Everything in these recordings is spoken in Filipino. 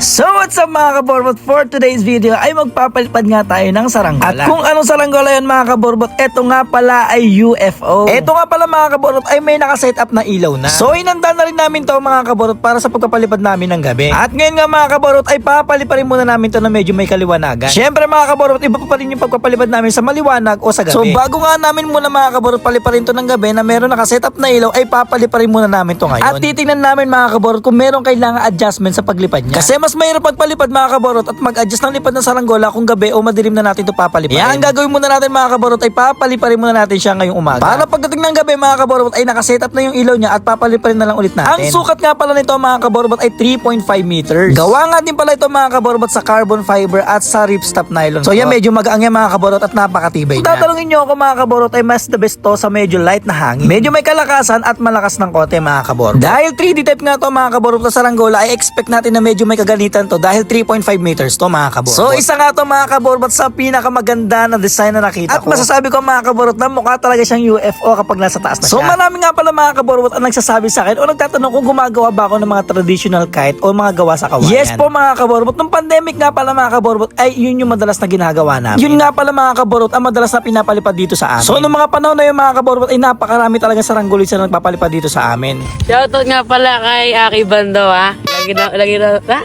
So what's up mga kaborbot, for today's video ay magpapalipad nga tayo ng saranggola. At kung anong saranggola yun mga kaborbot, eto nga pala ay UFO. Eto nga pala mga kaborbot ay may nakaset up na ilaw na. So inanda na rin namin to mga kaborbot para sa pagpapalipad namin ng gabi. At ngayon nga mga kaborbot ay papaliparin muna namin to na medyo may kaliwanagan. Syempre mga kaborbot, iba pa rin yung pagpapalipad namin sa maliwanag o sa gabi. So bago nga namin muna mga kaborbot paliparin to ng gabi na meron nakaset up na ilaw, ay papaliparin muna namin to ngayon. At titingnan namin mga kaborbot kung meron kailangan adjustment sa paglipad niya. Kasi mas mahirap pagpalipad mga kaborot at mag-adjust ng lipad ng saranggola kung gabi o madilim na natin ito papaliparin. Yan, ang gagawin muna natin mga kaborot ay papaliparin muna natin siya ngayong umaga. Para pagdating ng gabi mga kaborot ay nakaset up na yung ilaw niya at papaliparin na lang ulit natin. Ang sukat nga pala nito mga kaborot ay 3.5 meters. Gawa nga din pala ito mga kaborot sa carbon fiber at sa ripstop nylon. So yan, medyo magaang yan mga kaborot at napakatibay na. Kung tatanungin nyo ako mga kaborot ay mas the best to sa medyo light na hangin. Medyo may kalakasan at malakas ng konti mga kaborot. Dahil 3D type nga to mga kaborot sa saranggola ay expect natin na medyo may kagalitan to dahil 3.5 meters to mga kaborbot. So isa nga to mga kaborbot sa pinakamaganda na design na nakita ko. At masasabi ko mga kaborbot na mukha talaga siyang UFO kapag nasa taas na siya. So marami nga pala mga kaborbot ang nagsasabi sa akin o nagtatanong kung gumagawa ba ako ng mga traditional kite o mga gawa sa kawayan. Yes po mga kaborbot, nung pandemic nga pala mga kaborbot ay yun yung madalas na ginagawa namin. Yun nga pala mga kaborbot ang madalas na pinapalipad dito sa amin. So nung mga panahon na yung mga kaborbot ay napakarami talaga saranggolis na nagpapalipad dito sa amin. Shoutout nga pala kay Aki Bando ha. Lagi na ha?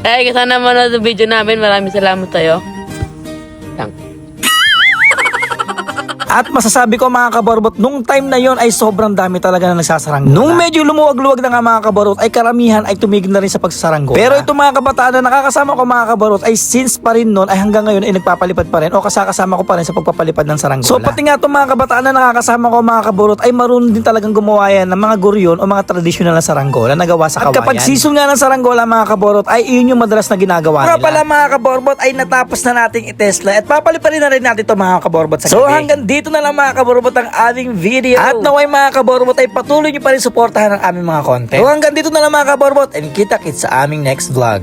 Ay, sana manood ng video namin. Maraming salamat tayo. At masasabi ko mga kaborbot, nung time na yon ay sobrang dami talaga na nagsasaranggola. Nung medyo lumuwag-luwag na nga mga kaborbot ay karamihan ay tumigil na rin sa pagsasaranggola. Pero ito mga kabataan na nakakasama ko mga kaborbot ay since pa rin nun ay hanggang ngayon ay nagpapalipad pa rin o kasama ko pa rin sa pagpapalipad ng saranggola. So pati nga itong mga kabataan na nakakasama ko mga kaborbot ay marunong din talagang gumawa yan ng mga guryon o mga traditional na saranggola na gawa sa kawayan. At kapag season nga ng saranggola mga kaborbot ay iyon yung madalas na ginagawa nila. Kaya pala mga kaborbot ay natapos na nating i-Tesla at papaliparin na rin natin ito mga kaborbot sa gabi. So hanggang dito na lang mga kaborbot ang aming video. At naway mga kaborbot ay patuloy nyo pa rin suportahan ang aming mga content. So hanggang dito na lang mga kaborbot and kita-kits sa aming next vlog.